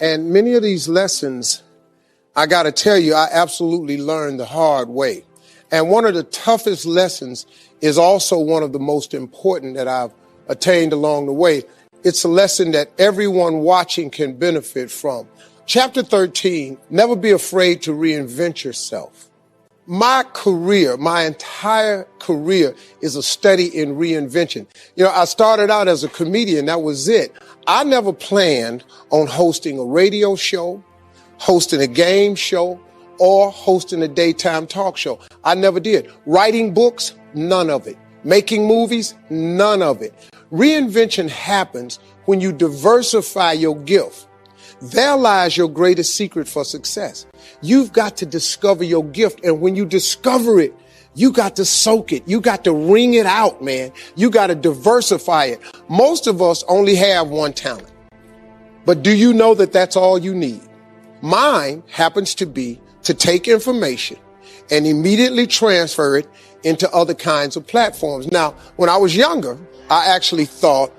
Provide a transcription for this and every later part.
And many of these lessons, I got to tell you, I absolutely learned the hard way. And one of the toughest lessons is also one of the most important that I've attained along the way. It's a lesson that everyone watching can benefit from. Chapter 13, never be afraid to reinvent yourself. My career, my entire career is a study in reinvention. You know, I started out as a comedian. That was it. I never planned on hosting a radio show, hosting a game show, or hosting a daytime talk show. I never did. Writing books, none of it. Making movies, none of it. Reinvention happens when you diversify your gift. There lies your greatest secret for success. You've got to discover your gift. And when you discover it, you got to soak it. You got to wring it out, man. You got to diversify it. Most of us only have one talent. But do you know that that's all you need? Mine happens to be to take information and immediately transfer it into other kinds of platforms. Now, when I was younger, I actually thought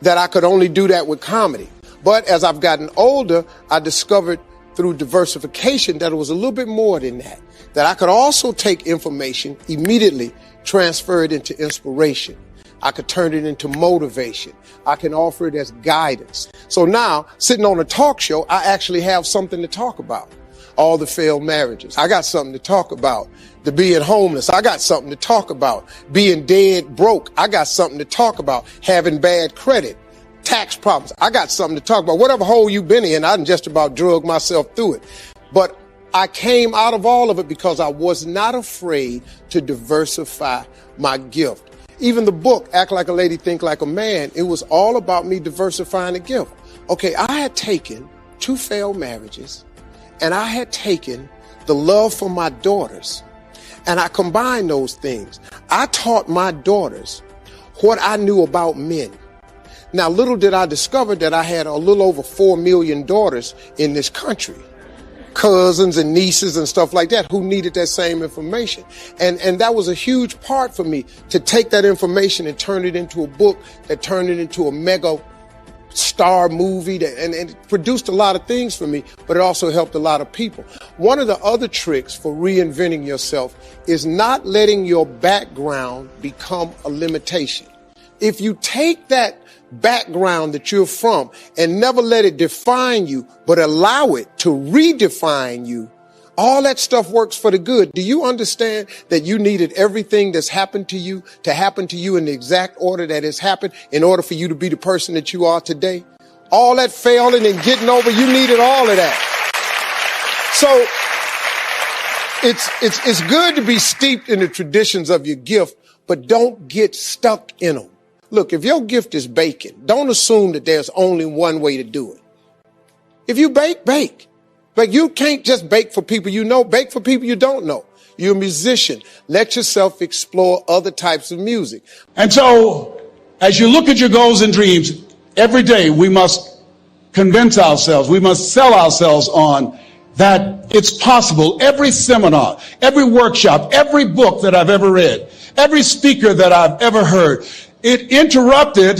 that I could only do that with comedy. But as I've gotten older, I discovered through diversification that it was a little bit more than that, that I could also take information, immediately transfer it into inspiration. I could turn it into motivation. I can offer it as guidance. So now, sitting on a talk show, I actually have something to talk about. All the failed marriages. I got something to talk about. The being homeless. I got something to talk about. Being dead broke. I got something to talk about. Having bad credit. Tax problems. I got something to talk about. Whatever hole you've been in, I done just about drug myself through it. But I came out of all of it because I was not afraid to diversify my gift. Even the book, Act Like a Lady, Think Like a Man, it was all about me diversifying the gift. Okay, I had taken 2 failed marriages, and I had taken the love for my daughters, and I combined those things. I taught my daughters what I knew about men. Now, little did I discover that I had a little over 4 million daughters in this country, cousins and nieces and stuff like that, who needed that same information. And that was a huge part for me, to take that information and turn it into a book, that turned it into a mega star movie, and it produced a lot of things for me, but it also helped a lot of people. One of the other tricks for reinventing yourself is not letting your background become a limitation. If you take that background that you're from and never let it define you, but allow it to redefine you, all that stuff works for the good. Do you understand that you needed everything that's happened to you to happen to you in the exact order that it's happened in order for you to be the person that you are today? All that failing and getting over, you needed all of that. So it's good to be steeped in the traditions of your gift, but don't get stuck in them. Look, if your gift is baking, don't assume that there's only one way to do it. If you bake, bake. Like, you can't just bake for people you know, bake for people you don't know. You're a musician. Let yourself explore other types of music. And so, as you look at your goals and dreams, every day we must convince ourselves, we must sell ourselves on that it's possible. Every seminar, every workshop, every book that I've ever read, every speaker that I've ever heard, it interrupted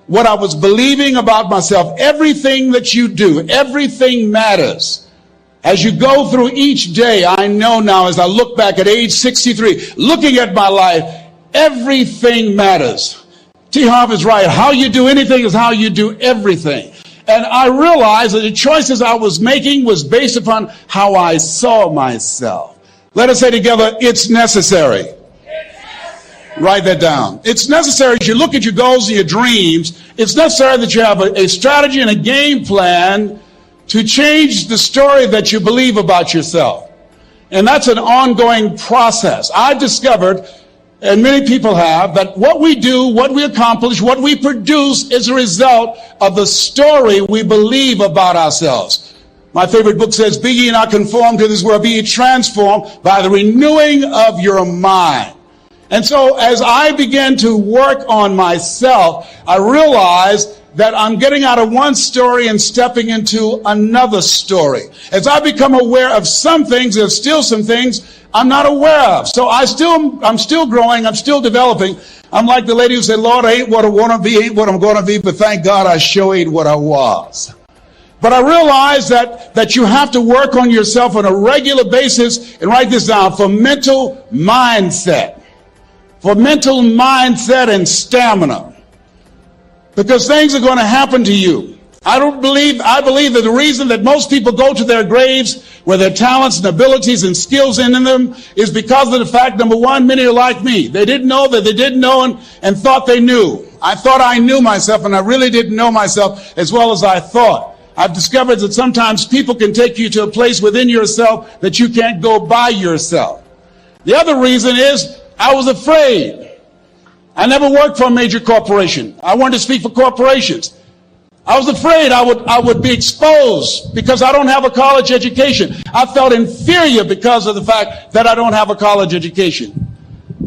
what I was believing about myself. Everything that you do, everything matters. As you go through each day, I know now, as I look back at age 63, looking at my life, everything matters. T. Harv is right. How you do anything is how you do everything. And I realized that the choices I was making was based upon how I saw myself. Let us say together, it's necessary. Write that down. It's necessary as you look at your goals and your dreams, it's necessary that you have a strategy and a game plan to change the story that you believe about yourself. And that's an ongoing process. I discovered, and many people have, that what we do, what we accomplish, what we produce is a result of the story we believe about ourselves. My favorite book says, "Be ye not conformed to this world, be ye transformed by the renewing of your mind." And so as I began to work on myself, I realized that I'm getting out of one story and stepping into another story. As I become aware of some things, there's still some things I'm not aware of. So I'm still growing, I'm still developing. I'm like the lady who said, "Lord, I ain't what I want to be, ain't what I'm going to be, but thank God I sure ain't what I was." But I realize that you have to work on yourself on a regular basis, and write this down, for mental mindset. For mental mindset and stamina. Because things are going to happen to you. I believe that the reason that most people go to their graves with their talents and abilities and skills in them is because of the fact, number one, many are like me. They didn't know that they didn't know and thought they knew. I thought I knew myself, and I really didn't know myself as well as I thought. I've discovered that sometimes people can take you to a place within yourself that you can't go by yourself. The other reason is I was afraid. I never worked for a major corporation. I wanted to speak for corporations. I was afraid I would be exposed because I don't have a college education. I felt inferior because of the fact that I don't have a college education.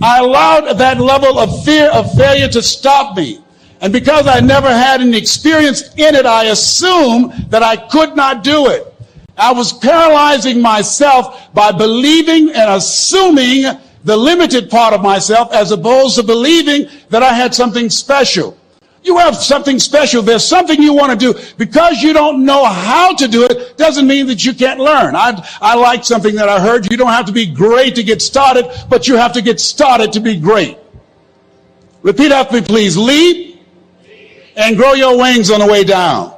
I allowed that level of fear of failure to stop me. And because I never had any experience in it, I assumed that I could not do it. I was paralyzing myself by believing and assuming the limited part of myself as opposed to believing that I had something special. You have something special. There's something you want to do. Because you don't know how to do it doesn't mean that you can't learn. I like something that I heard. You don't have to be great to get started, but you have to get started to be great. Repeat after me, please. Leap and grow your wings on the way down.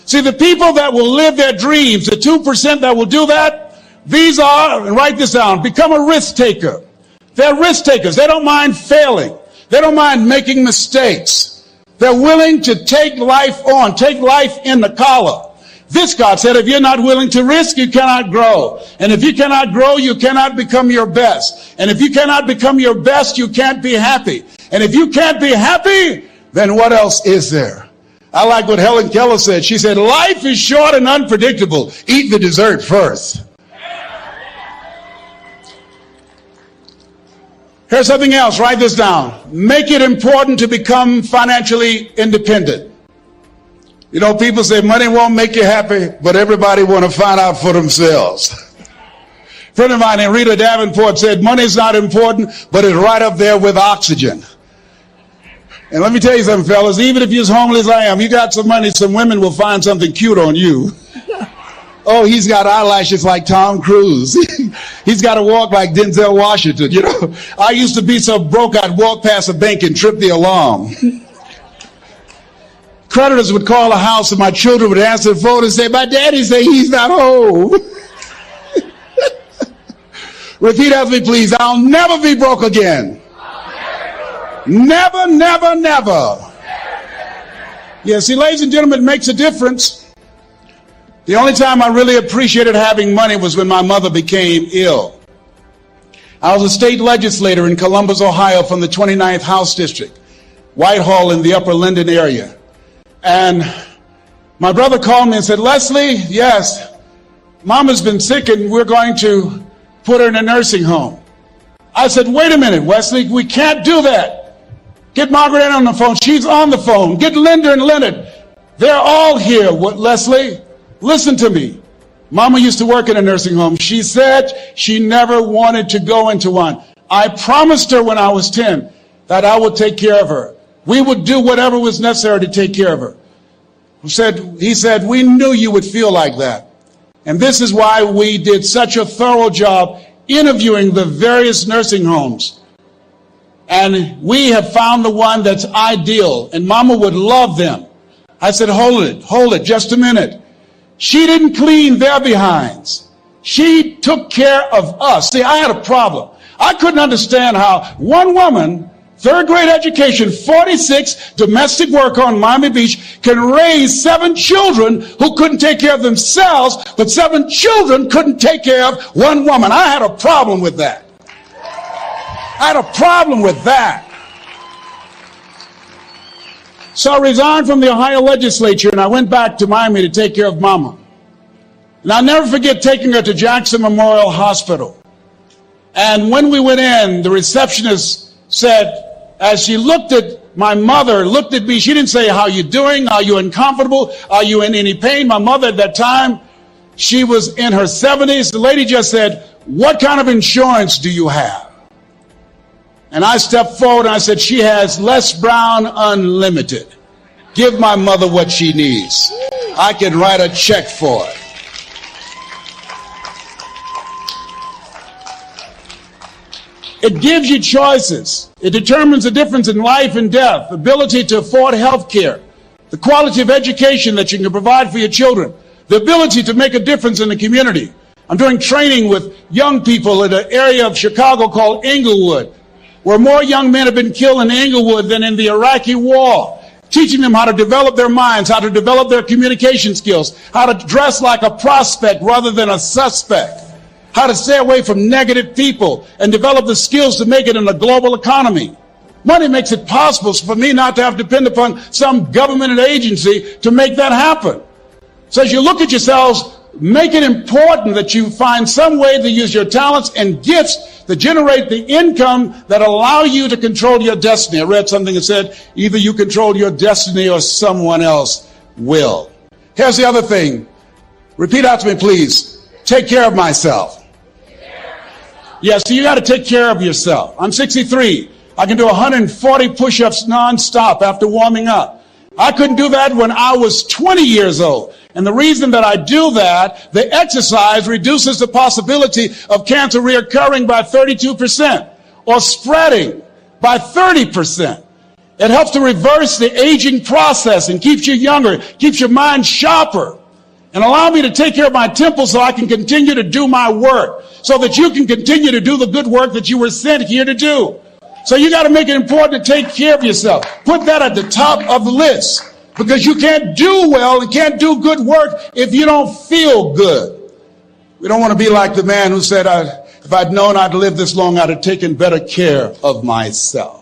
See, the people that will live their dreams, the 2% that will do that, these are, and write this down, become a risk taker. They're risk takers. They don't mind failing. They don't mind making mistakes. They're willing to take life on, take life in the collar. This, God said, if you're not willing to risk, you cannot grow. And if you cannot grow, you cannot become your best. And if you cannot become your best, you can't be happy. And if you can't be happy, then what else is there? I like what Helen Keller said. She said, life is short and unpredictable. Eat the dessert first. Here's something else. Write this down. Make it important to become financially independent. You know, people say money won't make you happy, but everybody want to find out for themselves. A friend of mine, Rita Davenport, said money's not important, but it's right up there with oxygen. And let me tell you something, fellas, even if you're as homeless as I am, you got some money, some women will find something cute on you. Oh, he's got eyelashes like Tom Cruise. He's got to walk like Denzel Washington. You know, I used to be so broke I'd walk past a bank and trip the alarm. Creditors would call a house and my children would answer the phone and say, my daddy say he's not home. Repeat after me, please. I'll never be broke again. Never, never, never. Yeah, see, ladies and gentlemen, it makes a difference. The only time I really appreciated having money was when my mother became ill. I was a state legislator in Columbus, Ohio from the 29th House District, Whitehall in the Upper Linden area. And my brother called me and said, Leslie, yes, Mama's been sick and we're going to put her in a nursing home. I said, wait a minute, Wesley, we can't do that. Get Margaret Ann on the phone. She's on the phone. Get Linda and Leonard. They're all here. What, Leslie? Listen to me. Mama used to work in a nursing home. She said she never wanted to go into one. I promised her when I was 10 that I would take care of her. We would do whatever was necessary to take care of her. He said, we knew you would feel like that. And this is why we did such a thorough job interviewing the various nursing homes. And we have found the one that's ideal. And Mama would love them. I said, hold it, just a minute. She didn't clean their behinds. She took care of us. See, I had a problem. I couldn't understand how one woman, third grade education, 46, domestic work on Miami Beach, can raise 7 children who couldn't take care of themselves, but 7 children couldn't take care of one woman. I had a problem with that. I had a problem with that. So I resigned from the Ohio legislature and I went back to Miami to take care of Mama. And I'll never forget taking her to Jackson Memorial Hospital. And when we went in, the receptionist said, as she looked at my mother, looked at me, she didn't say, how you doing? Are you uncomfortable? Are you in any pain? My mother at that time, she was in her 70s. The lady just said, what kind of insurance do you have? And I stepped forward and I said, she has Les Brown Unlimited. Give my mother what she needs. I can write a check for it. It gives you choices. It determines the difference in life and death, ability to afford health care, the quality of education that you can provide for your children, the ability to make a difference in the community. I'm doing training with young people in an area of Chicago called Englewood, where more young men have been killed in Englewood than in the Iraqi war, teaching them how to develop their minds, how to develop their communication skills, how to dress like a prospect rather than a suspect, how to stay away from negative people and develop the skills to make it in a global economy. Money makes it possible for me not to have to depend upon some government agency to make that happen. So as you look at yourselves, make it important that you find some way to use your talents and gifts to generate the income that allow you to control your destiny. I read something that said, either you control your destiny or someone else will. Here's the other thing. Repeat out to me, please. Take care of myself. Yes, so you got to take care of yourself. I'm 63. I can do 140 push-ups nonstop after warming up. I couldn't do that when I was 20 years old. And the reason that I do that, the exercise reduces the possibility of cancer reoccurring by 32% or spreading by 30%. It helps to reverse the aging process and keeps you younger, keeps your mind sharper, and allow me to take care of my temple so I can continue to do my work, so that you can continue to do the good work that you were sent here to do. So you got to make it important to take care of yourself. Put that at the top of the list, because you can't do well and can't do good work if you don't feel good. We don't want to be like the man who said, if I'd known I'd live this long, I'd have taken better care of myself.